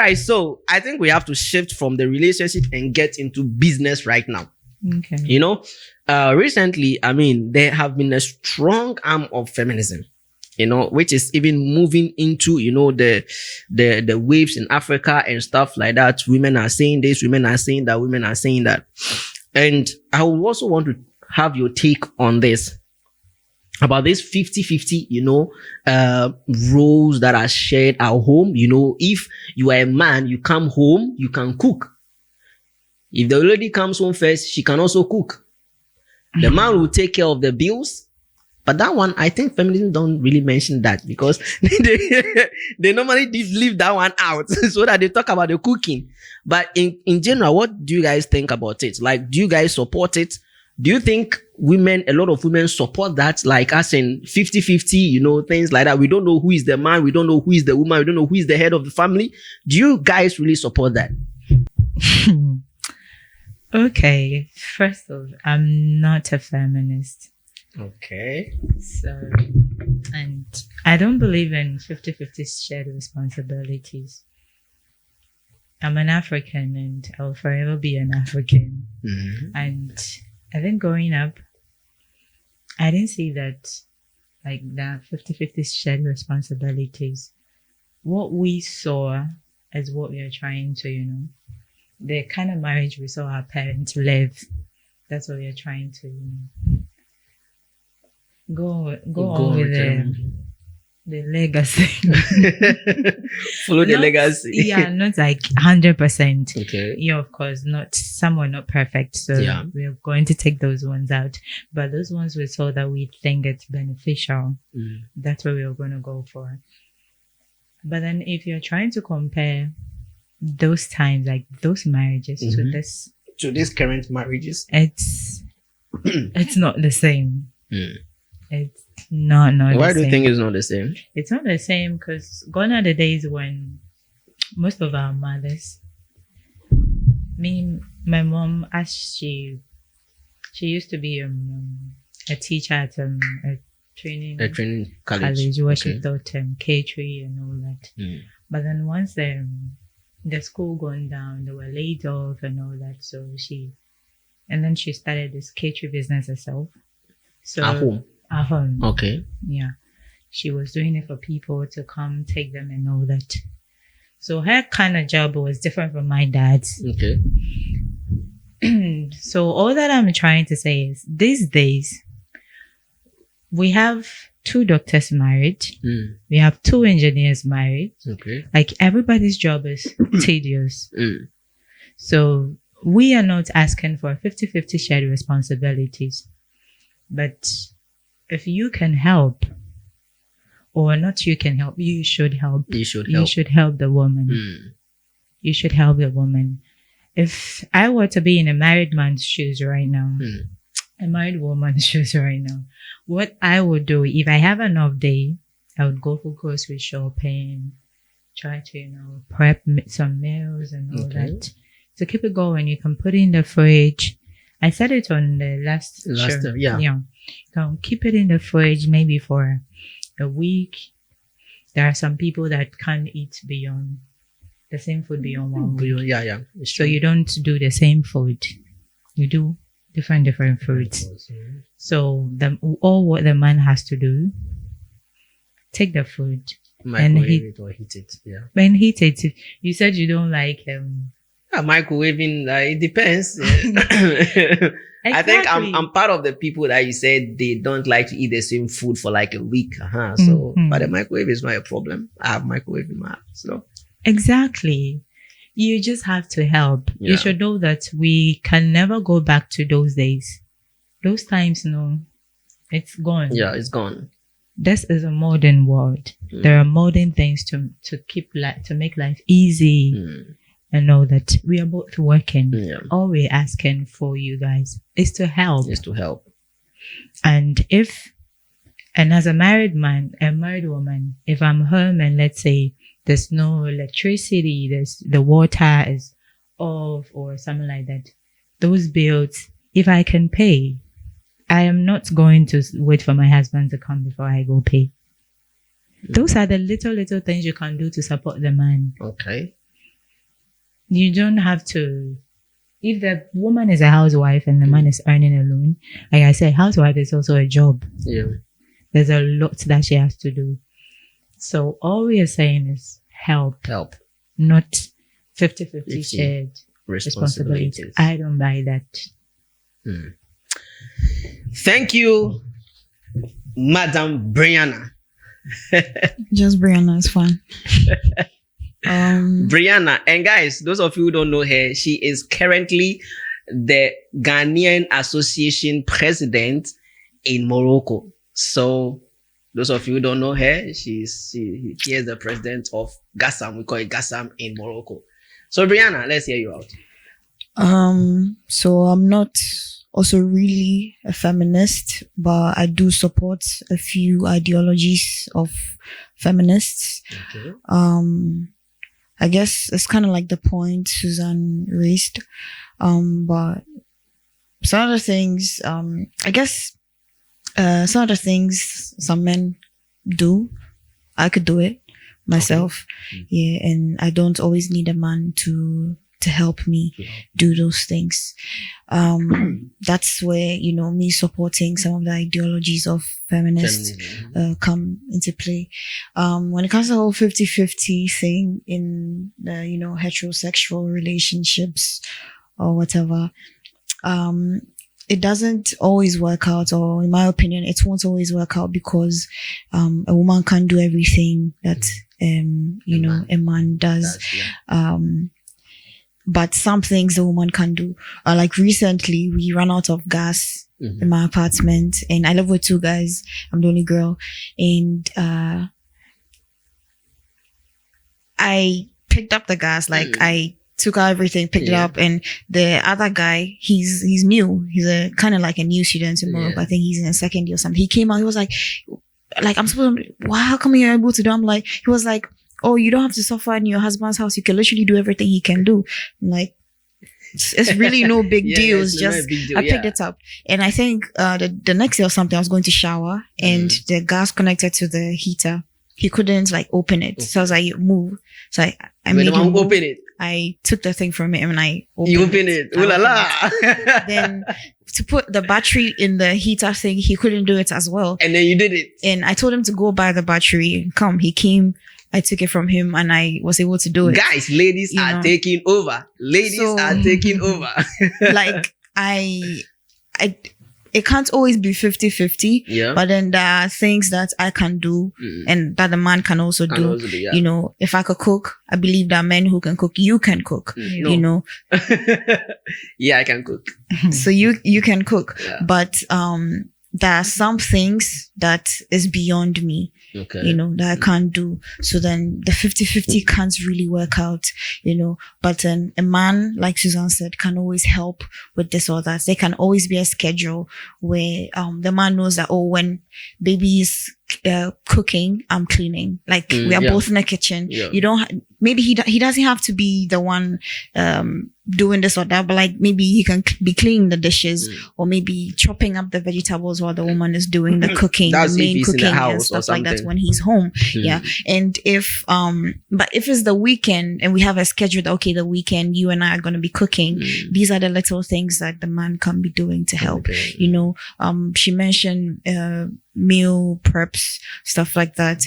right, so I think we have to shift from the relationship and get into business right now. Okay. You know, recently, I mean, there have been a strong arm of feminism, you know, which is even moving into, you know, the waves in Africa and stuff like that. Women are saying this, women are saying that, women are saying that. And I would also want to have your take on this, about this 50-50, you know, roles that are shared at home. You know, if you are a man, you come home, you can cook. If the lady comes home first, she can also cook. The man will take care of the bills. But that one, I think feminism don't really mention that, because they normally leave that one out so that they talk about the cooking. But in general, what do you guys think about it? Like, do you guys support it? Do you think a lot of women support that? Like, as in 50-50, you know, things like that. We don't know who is the man. We don't know who is the woman. We don't know who is the head of the family. Do you guys really support that? Okay. First of all, I'm not a feminist. Okay. So, and I don't believe in 50-50 shared responsibilities. I'm an African and I'll forever be an African. Mm-hmm. And I think growing up, I didn't see that, like, that 50-50 shared responsibilities. What we saw is what we are trying to, you know, the kind of marriage we saw our parents live. That's what we are trying to, you know, go on with the legacy. Follow the legacy. Yeah, not like 100%. Okay. Yeah, of course, some were not perfect. So Yeah. we're going to take those ones out. But those ones we saw that we think it's beneficial, that's what we are going to go for. But then if you're trying to compare those times, like those marriages to these current marriages, it's not the same. It's not the same. Why do you think it's not the same? It's not the same because gone are the days when most of our mothers, my mom, as she used to be a teacher at a training college where she taught catering and all that. But then once the school gone down, they were laid off and all that. So she started this catering business herself. So at home. Okay. Yeah. She was doing it for people to come take them and all that. So her kind of job was different from my dad's. Okay. So all that I'm trying to say is these days we have 2 doctors married. We have 2 engineers married. Okay. Like everybody's job is tedious. So we are not asking for 50-50 shared responsibilities. But if you can help, or not you can help, you should help. You should help the woman. You should help the woman. If I were to be in a married man's shoes right now, a married woman's shoes right now, what I would do, if I have an off day, I would go for grocery shopping, try to, you know, prep some meals and all that. To keep it going, you can put it in the fridge. I said it on the last show. Yeah. You can keep it in the fridge maybe for a week. There are some people that can't eat beyond the same food beyond 1 week. Yeah. So you don't do the same food. You do different foods. So what the man has to do, take the food and heat it or heat it. Yeah. When heat it, you said you don't like microwaving. It depends. Exactly. I think I'm part of the people that you said they don't like to eat the same food for like a week. So, but the microwave is not a problem. I have microwave in my house. So. Exactly. You just have to help. Yeah. You should know that we can never go back to those days. Those times, no, it's gone. Yeah, it's gone. This is a modern world. There are modern things to make life easy. And know that we are both working. Yeah. All we're asking for you guys is to help. And as a married woman, if I'm home and let's say there's no electricity, the water is off or something like that, those bills, if I can pay, I am not going to wait for my husband to come before I go pay. Those are the little things you can do to support the man. Okay. You don't have to. If the woman is a housewife and the man is earning alone, like I said, housewife is also a job. Yeah. There's a lot that she has to do. So all we are saying is help, not 50-50 shared responsibilities. I don't buy that. Thank you, Madam Brianna. Just Brianna is fine. Brianna, and guys, those of you who don't know her, she is currently the Ghanaian Association president in Morocco. So those of you who don't know her, she is the president of Gassam. We call it Gassam in Morocco. So Brianna, let's hear you out. So I'm not also really a feminist, but I do support a few ideologies of feminists. Okay. I guess it's kind of like the point Suzanne raised. But some of the things, I guess, some of the things some men do, I could do it myself. Okay. Yeah. And I don't always need a man to help me do those things. That's where, me supporting some of the ideologies of feminists come into play. When it comes to the whole 50-50 thing in the, heterosexual relationships or whatever, it doesn't always work out, or in my opinion, it won't always work out because a woman can't do everything that a man does. But some things a woman can do. Like recently, we ran out of gas in my apartment, and I live with two guys. I'm the only girl, and I picked up the gas. Like I took out everything, picked it up, and the other guy, he's new. He's a kind of like a new student in Morocco. I think he's in a second year or something. He came out. He was like I'm supposed to. Wow, how come you're able to do? I'm like, he was like, oh, you don't have to suffer in your husband's house. You can literally do everything he can do. I'm like, it's really no big deal. It's just, I picked it up. And I think, the next day or something, I was going to shower and the gas connected to the heater. He couldn't open it. So I was like, move. So I made him open it. I took the thing from him and I opened it. Ooh la la. Then to put the battery in the heater thing, he couldn't do it as well. And then you did it. And I told him to go buy the battery and come. He came. I took it from him and I was able to do it. Guys, ladies are taking over. Ladies are taking over. It can't always be 50-50. But then there are things that I can do and that the man can also do. If I could cook, I believe that men who can cook, you can cook. Yeah, I can cook. So you can cook. Yeah. But there are some things that is beyond me. Okay. That I can't do. So then the 50-50 can't really work out, but then a man, like Suzanne said, can always help with this or that. There can always be a schedule where, the man knows that, when baby is cooking, I'm cleaning. Like we are both in the kitchen. Yeah. You don't, maybe he doesn't have to be the one, doing this or that, but maybe he can be cleaning the dishes or maybe chopping up the vegetables while the woman is doing the cooking, the main cooking and stuff like that when he's home. Yeah. And but if it's the weekend and we have a schedule that, okay, the weekend you and I are going to be cooking, these are the little things that the man can be doing to help. She mentioned, meal preps, stuff like that.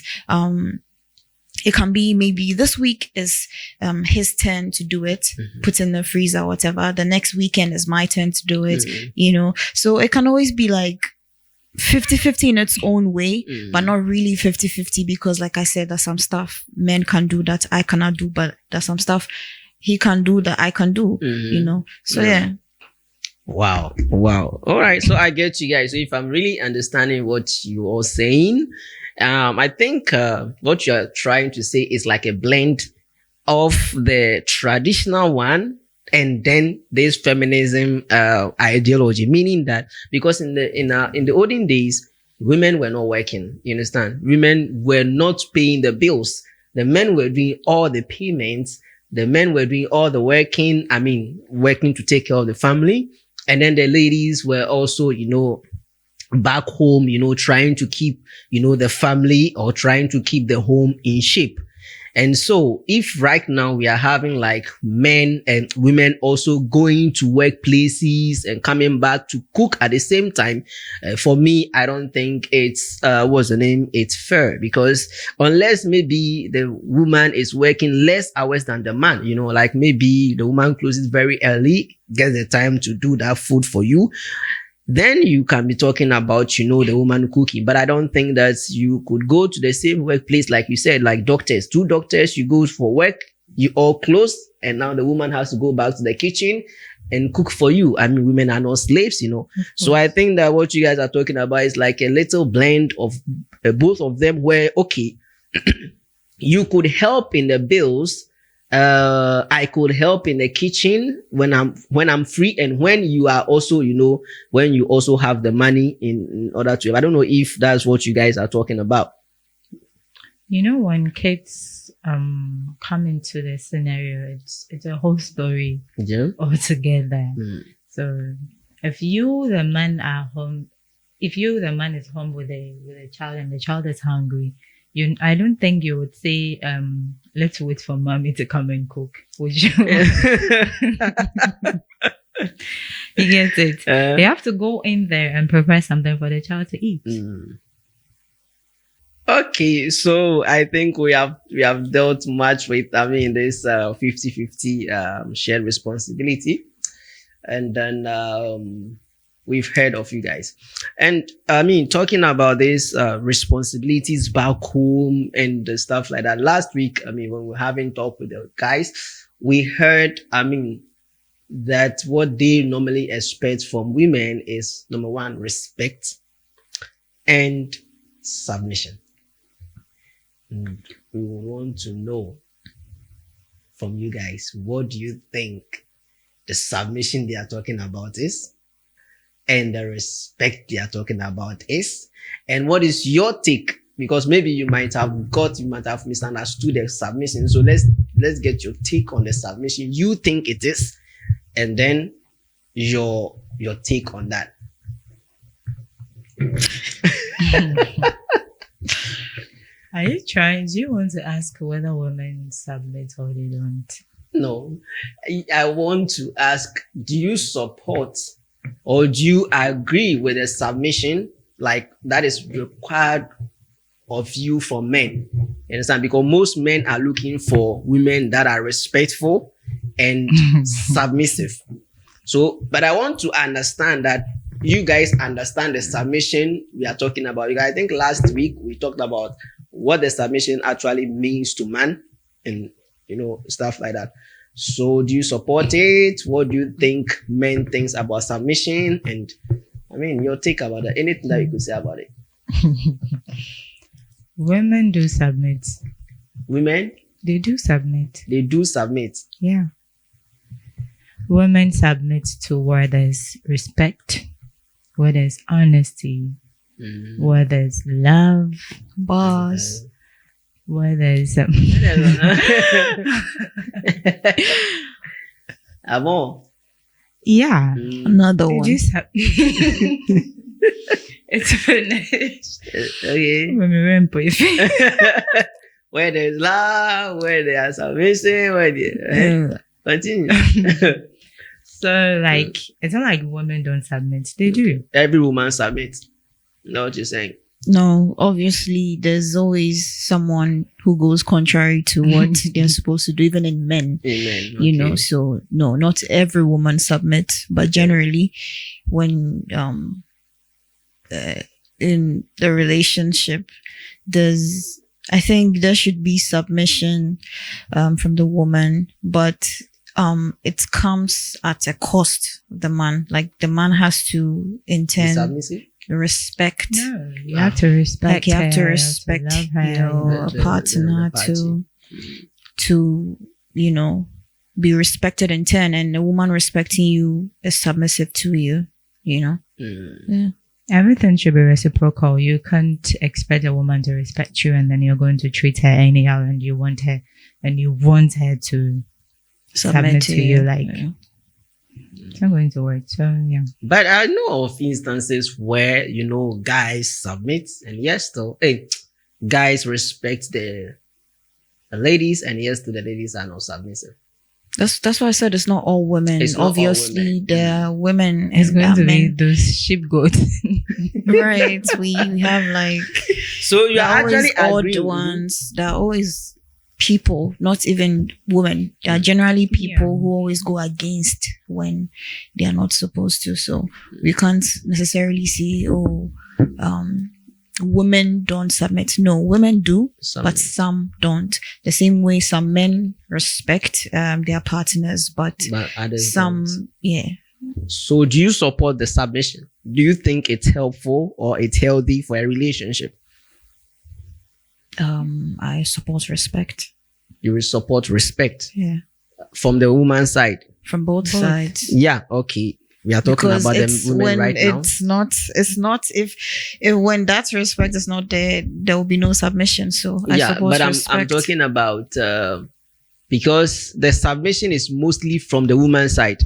It can be maybe this week is his turn to do it, put in the freezer, whatever. The next weekend is my turn to do it, So it can always be 50-50 in its own way, but not really 50-50 because, like I said, there's some stuff men can do that I cannot do, but there's some stuff he can do that I can do, So yeah. Wow. All right. So I get you guys. So if I'm really understanding what you are saying, I think what you're trying to say is like a blend of the traditional one and then this feminism ideology, meaning that because in the olden days, women were not working. You understand? Women were not paying the bills. The men were doing all the payments. The men were doing all the working to take care of the family. And then the ladies were also, back home, trying to keep, the family or trying to keep the home in shape. And so if right now we are having like men and women also going to workplaces and coming back to cook at the same time, for me, I don't think it's, what's the name? It's fair, because unless maybe the woman is working less hours than the man, you know, like maybe the woman closes very early, gets the time to do that food for you, then you can be talking about, you know, the woman cooking. But I don't think that you could go to the same workplace, like you said, like doctors, two doctors, you go for work, you all close, and now the woman has to go back to the kitchen and cook for you. I mean, women are not slaves, you know. So I think that what you guys are talking about is like a little blend of both of them, where, okay, you could help in the bills, I could help in the kitchen when I'm free, and when you are also, you know, when you also have the money in order to, I don't know if that's what you guys are talking about. You know, when kids come into the scenario, it's a whole story altogether. So if you, the man, are home, if you, the man, is home with a child and the child is hungry, I don't think you would say, let's wait for mommy to come and cook. Would you? You get it? You have to go in there and prepare something for the child to eat. Okay, so I think we have dealt much with, I mean, this 50-50 shared responsibility. And then we've heard of you guys. And I mean, talking about this responsibilities back home and the stuff like that. Last week, I mean, when we were having talk with the guys, we heard, I mean, that what they normally expect from women is, number one, respect and submission. We want to know from you guys, what do you think the submission they are talking about is, and the respect they are talking about is, and what is your take? Because maybe you might have misunderstood the submission. So let's get your take on the submission you think it is, and then your take on that. Are you trying? Do you want to ask whether women submit or they don't? No, I want to ask, do you support or do you agree with the submission like that is required of you from men? You understand? Because most men are looking for women that are respectful and submissive. So, but I want to understand that you guys understand the submission we are talking about. I think last week we talked about what the submission actually means to man and, you know, stuff like that. So do you support it? What do you think men thinks about submission? And I mean, your take about that. Anything that you could say about it? Women do submit. Women? They do submit. They do submit. Yeah. Women submit to where there's respect, where there's honesty, where there's love, Boss. where there's Amor. yeah. Another They one. do it's finished. Okay. Where there's love, where there's submission, where there continue. So like it's not like women don't submit. They do. Every woman submits. Know what you're saying? No, obviously there's always someone who goes contrary to what they're supposed to do, even in men. Amen. You know, so no, not every woman submits, but generally when in the relationship, I think there should be submission from the woman, but it comes at a cost of the man. Like the man has to intend submissive? Respect. No, you have to respect. Like you have to her, respect you have to love her. your partner to you know, be respected in turn, and a woman respecting you is submissive to you. You know. Yeah. Everything should be reciprocal. You can't expect a woman to respect you and then you're going to treat her anyhow, and you want her to submit to you. Like, it's not going to work. So yeah. But I know of instances where, you know, guys submit and yes, still, guys respect the the ladies, and yes, to the ladies are not submissive. That's why I said it's not all women. It's not all Obviously, women. there are women It's and going to be men. those sheep goats. Right. We have like So you there are are always actually odd agreeing. ones. There are always people, not even women. There are generally people Yeah. who always go against when they are not supposed to. So we can't necessarily say, women don't submit. No, women do, but some don't. The same way some men respect their partners, but others some, don't. yeah. So do you support the submission? Do you think it's helpful or it's healthy for a relationship? I support respect. You will support respect Yeah. from the woman's side. From both sides. Yeah, okay. We are talking Because about it's the women when right now. it's not if when that respect is not there will be no submission. So I Yeah, support but I'm respect. talking about because the submission is mostly from the woman's side.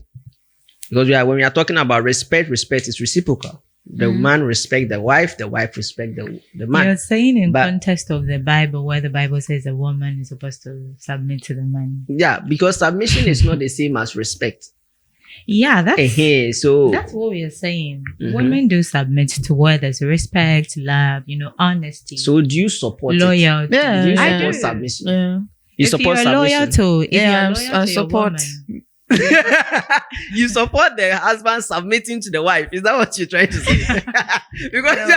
Because when we are talking about respect is reciprocal. The man respect the wife respect the man. You're saying in But- context of the Bible, where the Bible says a woman is supposed to submit to the man. Yeah, because submission is not the same as respect. Yeah, So that's what we are saying. Mhm. Women do submit to where there's respect, love, honesty, so do you support it? loyalty. Yeah, Do you yeah. support do. submission? Yeah. You If support you're loyal submission. to, if Yeah, you're loyal I to your support. woman, You support the husband submitting to the wife. Is that what you're trying to say? Because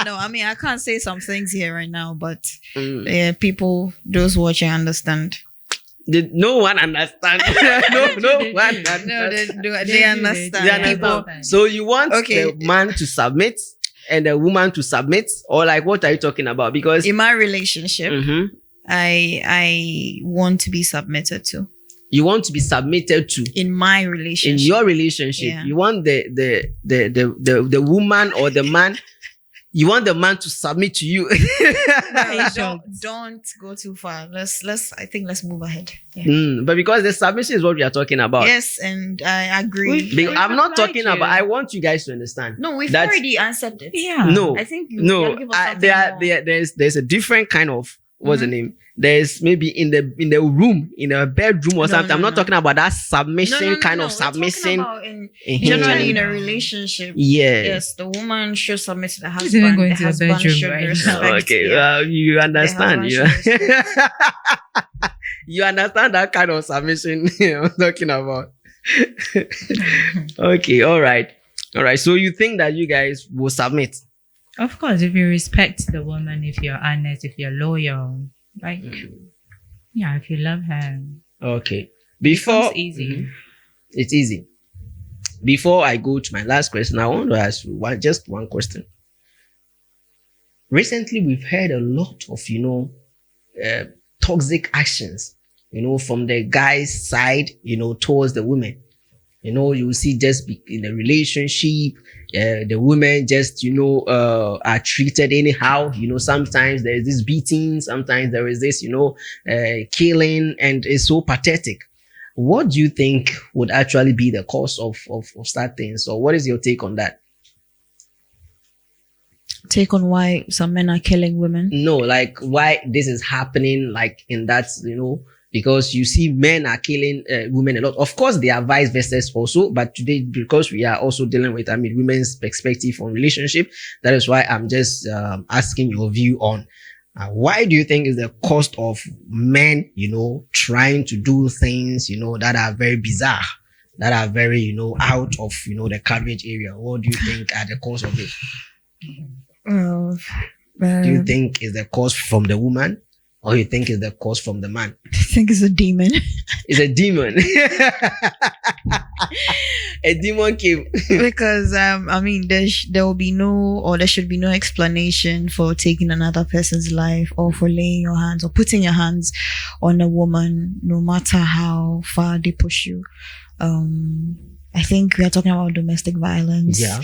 No, I mean I can't say some things here right now, but Mm. people, those watching understand. Did no one understand? no one No, understand. they They understand. They understand. People, understand. So you want Okay. the man to submit and the woman to submit, or like what are you talking about? Because in my relationship, Mhm. I want to be submitted to. You want to be submitted to In my in relationship. your relationship. Yeah. You want the woman or the man. You want the man to submit to you. No, don't go too far. Let's move ahead. Yeah. But because the submission is what we are talking about. Yes, and I agree. Because I'm not replied talking to you. about. I want you guys to understand. No, we've That's- already answered it. yeah. No, I think you no. gotta give us something more. There's a different kind of what's the name? There's maybe in the room, in a bedroom or No, something. no, I'm not no. talking about that submission kind of We're talking submission. about in Mhm. generally in a Mhm. relationship. Yeah. Yes, the woman should submit to the Who's even husband. going The to the husband bedroom should right now? respect. Okay, yeah. you understand. husband You, should you understand that kind of submission I'm talking about. Okay, all right. So you think that you guys will submit? Of course, if you respect the woman, if you're honest, if you're loyal, like, yeah, if you love her, Okay. Before becomes easy. Mhm. It's easy. Before I go to my last question, I want to ask you just one question. Recently, we've heard a lot of toxic actions, from the guy's side, towards the women. You see just in a relationship, the women just, are treated anyhow. Sometimes there's this beating, sometimes there is this, killing, and it's so pathetic. What do you think would actually be the cause of such things? Or what is your take on that? Take on why some men are killing women. No, like why this is happening, like in that, because you see men are killing women a lot. Of course, they are vice versa also, but today, because we are also dealing with, women's perspective on relationship, that is why I'm just asking your view on why do you think is the cost of men, trying to do things, that are very bizarre, that are very, out of, the coverage area? What do you think are the cause of it? Do you think is the cause from the woman, or you think is the cause from the man? I think it's a demon. It's a demon. A demon came. Because there will be no, or there should be no explanation for taking another person's life, or for laying your hands or putting your hands on a woman, no matter how far they push you. I think we are talking about domestic violence. Yeah.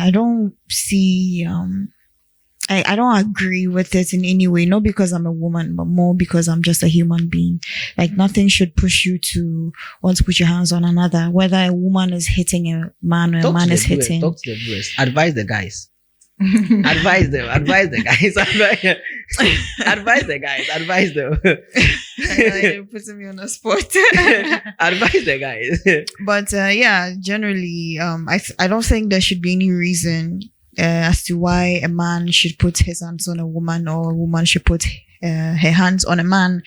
I don't see, I don't agree with it in any way, not because I'm a woman, but more because I'm just a human being. Like, nothing should push you to want to put your hands on another, whether a woman is hitting a man or a man is hitting. Talk to the viewers. Advise the guys. Advise them. Advise the guys. Advise the guys. Advise them. You're putting me on the spot. Advise the guys. But yeah, generally, I don't think there should be any reason as to why a man should put his hands on a woman or a woman should put her hands on a man.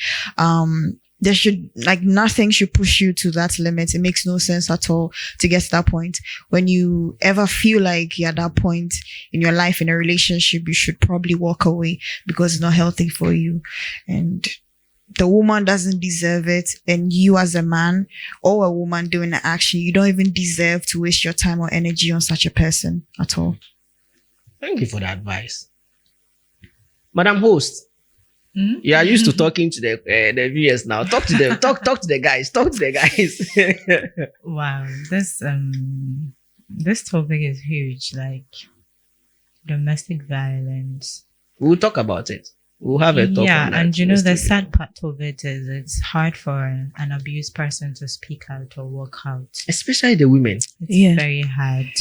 There should, like, nothing should push you to that limit. It makes no sense at all to get to that point. When you ever feel like you're at that point in your life, in a relationship, you should probably walk away because it's not healthy for you. And the woman doesn't deserve it. And you as a man or a woman doing the action, you don't even deserve to waste your time or energy on such a person at all. Thank you for the advice. Madam Host. You are used to talking to the viewers now. Talk to them. Talk to the guys. Talk to the guys. Wow, this topic is huge. Like domestic violence. We'll talk about it. We'll have a talk. Yeah, on that. and you know the sad part of it is it's hard for an abused person to speak out or walk out. Especially the women. It's very hard.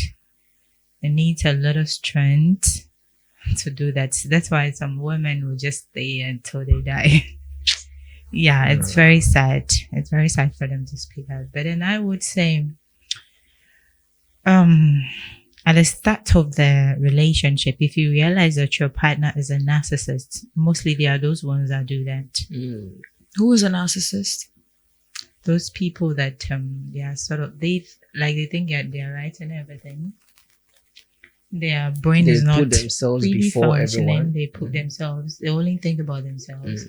It needs a lot of strength to do that. That's why some women will just stay until they die. Yeah, it's very sad. It's very sad for them to speak out. But then I would say, at the start of the relationship, if you realize that your partner is a narcissist, mostly they are those ones that do that. Who is a narcissist? Those people that they are sort of they think they're right and everything. Their brain is not put themselves really before functioning. everyone. They put themselves. They only think about themselves.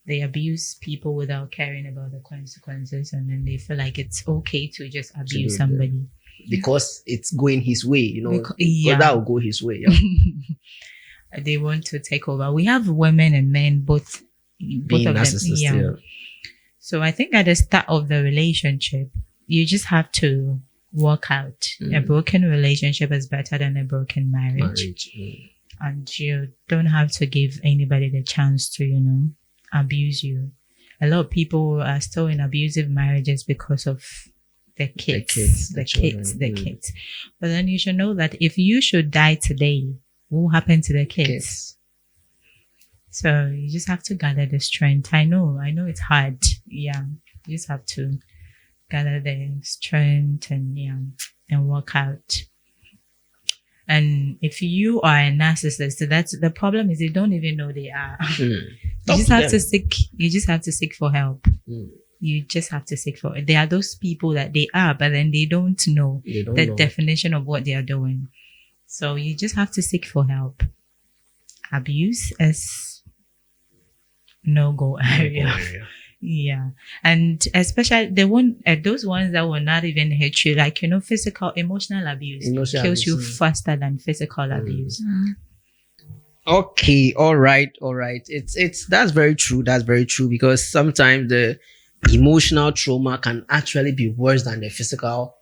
They abuse people without caring about the consequences, and then they feel like it's okay to just abuse somebody because it's going his way. You know, because that will go his way. Yeah. They want to take over. We have women and men both of them. Yeah. So I think at the start of the relationship, you just have to work out. A broken relationship is better than a broken marriage. And you don't have to give anybody the chance to, abuse you. A lot of people are still in abusive marriages because of the kids. But then you should know that if you should die today, what will happen to the kids? So you just have to gather the strength. I know it's hard. Yeah. You just have to gather the strength and work out. And if you are a narcissist, that's the problem is they don't even know they are. You just have to seek for help. You just have to seek for it. There are those people that they are, but then they don't know the definition of what they are doing. So you just have to seek for help. Abuse is no-go area. Yeah. And especially those ones that will not even hit you, like, emotional abuse kills you faster than physical abuse. Okay. All right. That's very true. That's very true, because sometimes the emotional trauma can actually be worse than the physical,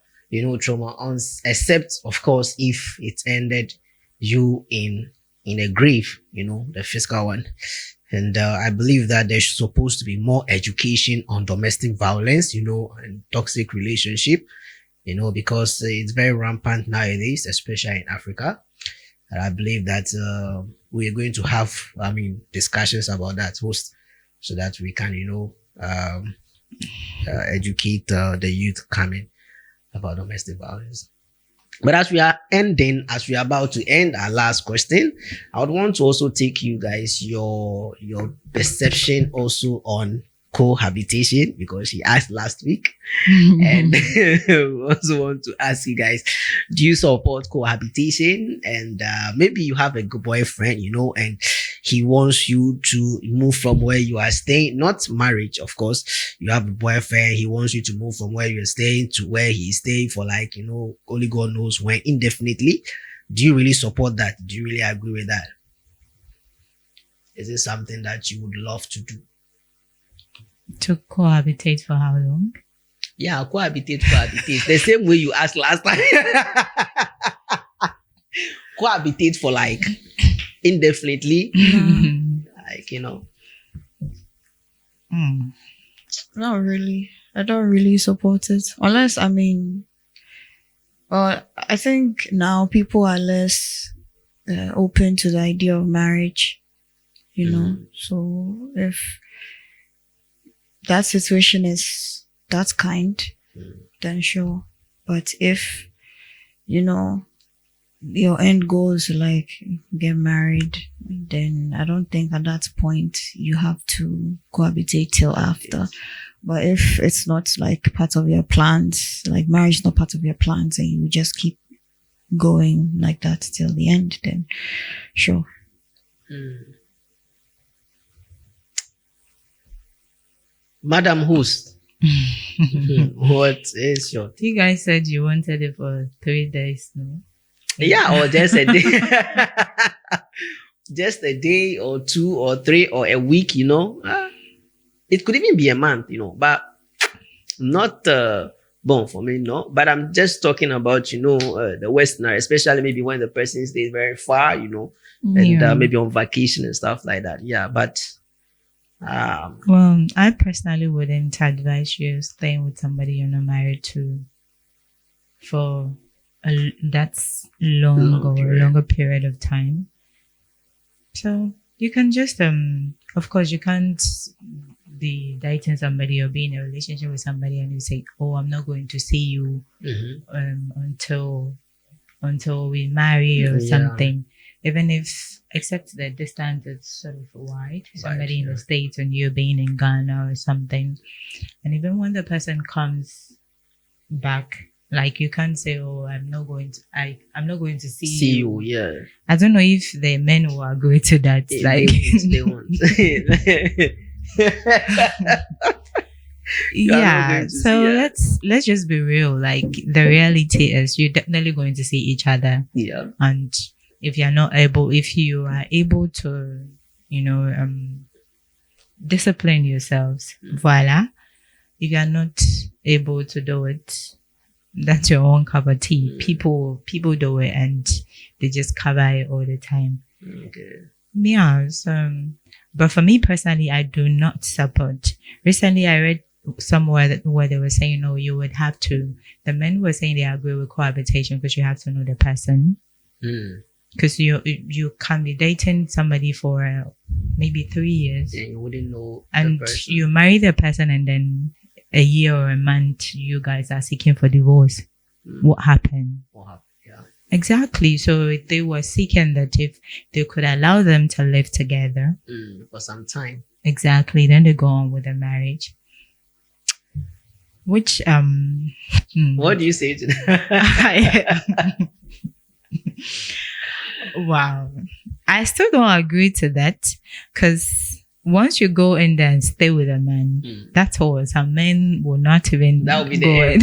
trauma, except of course if it ended you in a grave, the physical one. And I believe that there's supposed to be more education on domestic violence, and toxic relationship, because it's very rampant nowadays, especially in Africa. And I believe that we're going to have, discussions about that so that we can, educate the youth coming about domestic violence. But as we are about to end our last question, I would want to also take you guys your perception also on cohabitation, because she asked last week. And we also want to ask you guys, do you support cohabitation? And maybe you have a good boyfriend, and he wants you to move from where you are staying, not marriage, of course. You have a boyfriend, he wants you to move from where you're staying to where he's staying for only God knows when, indefinitely. Do you really support that? Do you really agree with that? Is it something that you would love to do? To cohabitate for how long? Yeah, cohabitate. The same way you asked last time. Cohabitate for indefinitely. Not really. I don't really support it. Unless, I think now people are less open to the idea of marriage, So if that situation is that kind, then sure. But if, your end goal is like get married, then I don't think at that point you have to cohabitate till after. But if it's not like part of your plans, like marriage is not part of your plans, and you just keep going like that till the end, then sure. Madam Host, what is your... You guys said you wanted it for 3 days, no? Yeah, or just a day. Just a day or 2 or 3 or a week, It could even be a month, but not born for me, no. But I'm just talking about, the Westerner, especially maybe when the person stays very far, and maybe on vacation and stuff like that. Yeah, but... well, I personally wouldn't advise you staying with somebody you're not married to for that's longer period of time. So you can just of course you can't be dating somebody or be in a relationship with somebody and you say, oh, I'm not going to see you until we marry or something. Even if, except the distance is sort of wide, somebody in the States and you being in Ghana or something. And even when the person comes back, like you can't say, oh, I'm not going to see you. Yeah. I don't know if the men will agree to that. They won't. Yeah. So let's just be real. Like the reality is you're definitely going to see each other. Yeah. And if you are able to, discipline yourselves, voila. If you are not able to do it, that's your own cup of tea. People do it and they just cover it all the time. Okay. Yeah. So, but for me personally, I do not support. Recently, I read somewhere where they were saying, you would have to. The men were saying they agree with cohabitation because you have to know the person. Because you can be dating somebody for maybe 3 years. Yeah, you wouldn't know and the person. You marry the person and then a year or a month you guys are seeking for divorce. What happened? Yeah. Exactly. So they were seeking that if they could allow them to live together for some time. Exactly. Then they go on with the marriage. Which what do you say to that? Wow. I still don't agree to that because once you go in there and stay with a man, that's all. Some men will not even that will be go the in.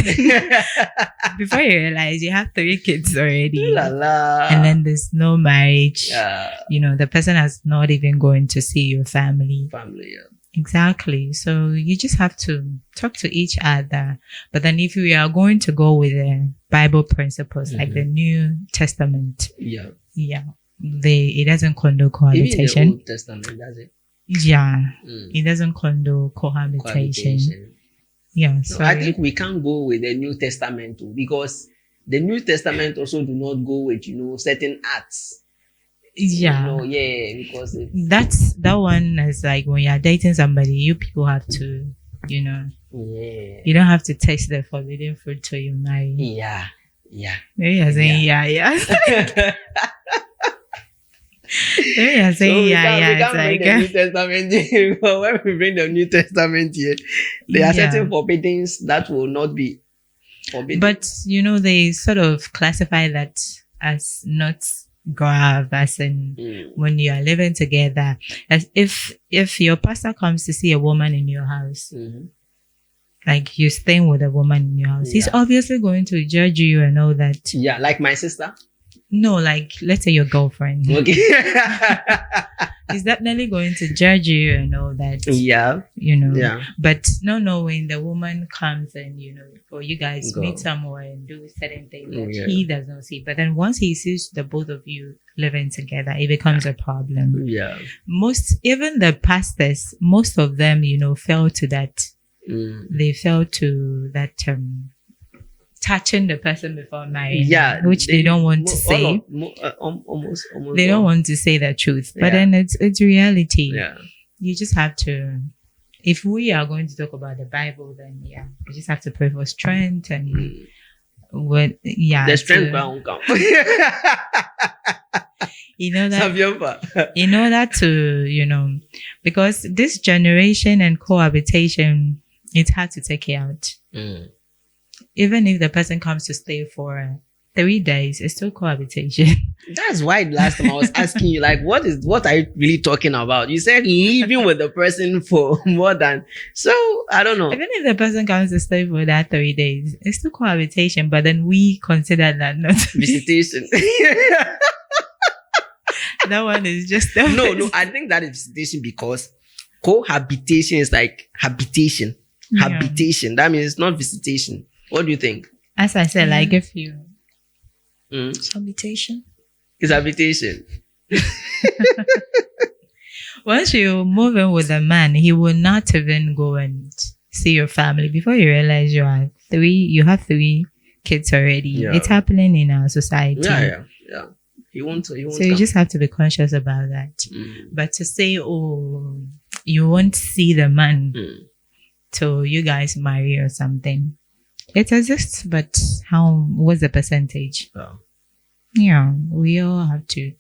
Before you realize you have 3 kids already. La la. And then there's no marriage. Yeah. The person has not even going to see your family. Yeah. Exactly. So you just have to talk to each other. But then if we are going to go with the Bible principles, like the New Testament. Yeah. Yeah. It doesn't condone cohabitation. Even the Old Testament, does it? Yeah. It doesn't condone cohabitation. Yeah. So I think we can't go with the New Testament too, because the New Testament also do not go with, certain acts. Yeah. Because that one is like when you're dating somebody, you people have to, you don't have to taste the forbidden fruit till you marry. Yeah. Maybe you're saying yeah. Maybe you're saying we can't bring the New like, Testament here. When we bring the New Testament here, there are certain forbiddings that will not be forbidden. But they sort of classify that as not grave, as in when you are living together. As if your pastor comes to see a woman in your house, like you're staying with a woman in your house, he's obviously going to judge you and all that. Yeah, like my sister. No, like let's say your girlfriend. Okay. He's definitely going to judge you and all that. Yeah. Yeah. But not knowing the woman comes and, or you guys meet somewhere and do certain things that he does not see. But then once he sees the both of you living together, it becomes a problem. Yeah. Even the pastors, most of them, fell to that. They fell to that touching the person before marrying, Yeah, which they don't want to say. Almost. They don't want to say the truth, but Yeah. then it's reality. Yeah. You just have to. If we are going to talk about the Bible, then yeah, we just have to pray for strength and what. Yeah, The strength won't come. you know that. Saviomba. In order to, because this generation and cohabitation, it's hard to take it out. Even if the person comes to stay for 3 days, it's still cohabitation. That's why last time I was asking you, like, what are you really talking about? You said living with the person for more than, so I don't know. Even if the person comes to stay for that 3 days, it's still cohabitation, but then we consider that not Visitation. that one is just No, I think that is visitation because cohabitation is like habitation. Yeah. Habitation. That means it's not visitation. What do you think? As I said, like if you Habitation. It's habitation. once you move in with a man, he will not even go and see your family before you realize you have 3 kids already. Yeah. It's happening in our society. Yeah. He won't So you come. just have to be conscious about that. But to say, oh, you won't see the man till you guys marry or something, it exists, but what's the percentage? Oh. Yeah, we all have to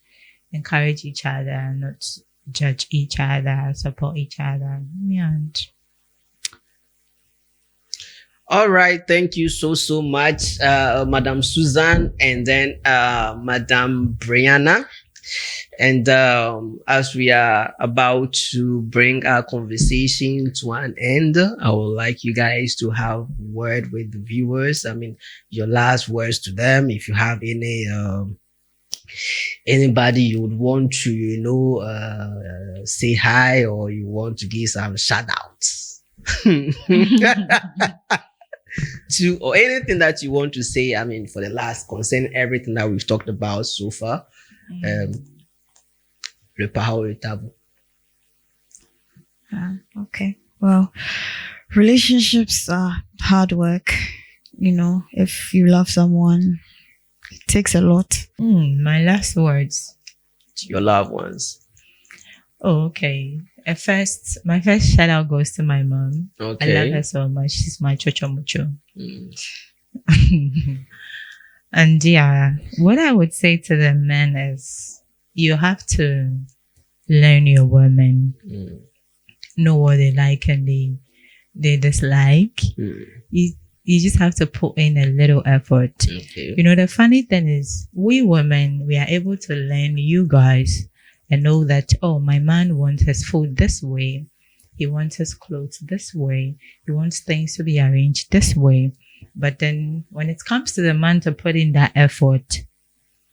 encourage each other, not judge each other, support each other. Yeah. All right, thank you so much, Madam Susan, and then Madam Brianna. And as we are about to bring our conversation to an end, I would like you guys to have a word with the viewers. I mean, your last words to them. If you have anybody you would want to, say hi, or you want to give some shout outs. Or anything that you want to say, I mean, for the last concerning everything that we've talked about so far. Le parole est à vous. Okay. Well, relationships are hard work. If you love someone, it takes a lot. My last words. To your loved ones. Oh, okay. My first shout out goes to my mom. Okay. I love her so much. She's my chocho mucho. And yeah, what I would say to the men is you have to learn your women, know what they like and they dislike. You just have to put in a little effort. Okay. The funny thing is, we women, we are able to learn you guys and know that, oh, my man wants his food this way. He wants his clothes this way. He wants things to be arranged this way. But then when it comes to the man to put in that effort,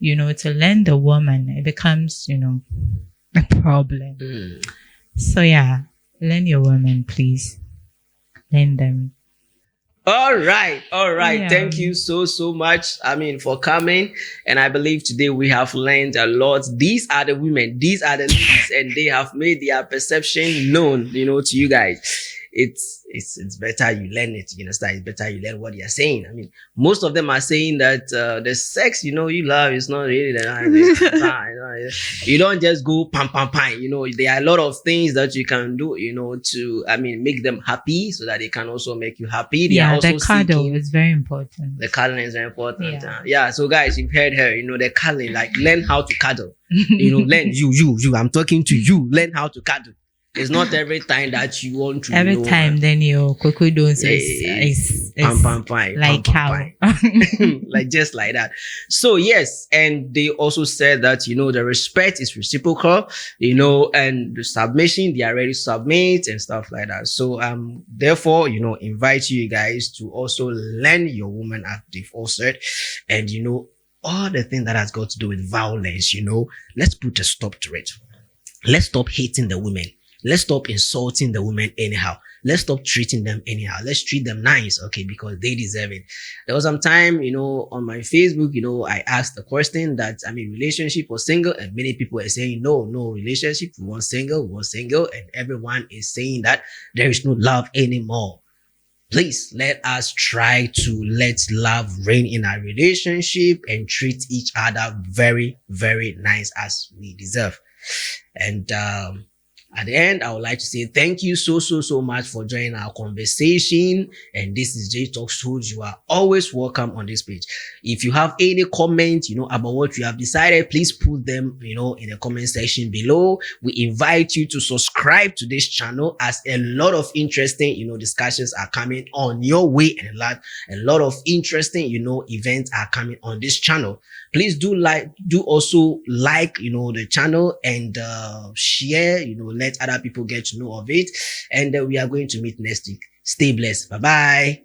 to learn the woman, it becomes, a problem. So yeah, learn your women, please. Learn them. All right. Yeah. Thank you so much. I mean, for coming. And I believe today we have learned a lot. These are the women. These are the ladies, and they have made their perception known, to you guys. It's better you learn it. You understand? It's better you learn what you're saying. I mean, most of them are saying that the sex, you love is not really that. You don't just go pam pam pam. There are a lot of things that you can do. To make them happy so that they can also make you happy. They are also the cuddle is very important. The cuddling is very important. Yeah. So guys, you've heard her. The cuddling, like learn how to cuddle. Learn you. I'm talking to you. Learn how to cuddle. It's not every time that you want to. Every time, then your cocoons is like cow. Like just like that. So yes, and they also said that the respect is reciprocal, and the submission, they are ready to submit and stuff like that. So therefore, invite you guys to also learn your woman, as they've all said, and all the things that has got to do with violence. Let's put a stop to it. Let's stop hating the women. Let's stop insulting the women anyhow. Let's stop treating them anyhow. Let's treat them nice, okay, because they deserve it. There was some time, on my Facebook, I asked the question that, relationship or single, and many people are saying, no relationship, we want single, and everyone is saying that there is no love anymore. Please let us try to let love reign in our relationship and treat each other very, very nice as we deserve. And at the end, I would like to say thank you so much for joining our conversation. And this is J-Talkshow. You are always welcome on this page. If you have any comment, about what you have decided, please put them, in the comment section below. We invite you to subscribe to this channel as a lot of interesting, discussions are coming on your way, and a lot of interesting, events are coming on this channel. Please do also like, the channel and share, let other people get to know of it. And we are going to meet next week. Stay blessed. Bye bye.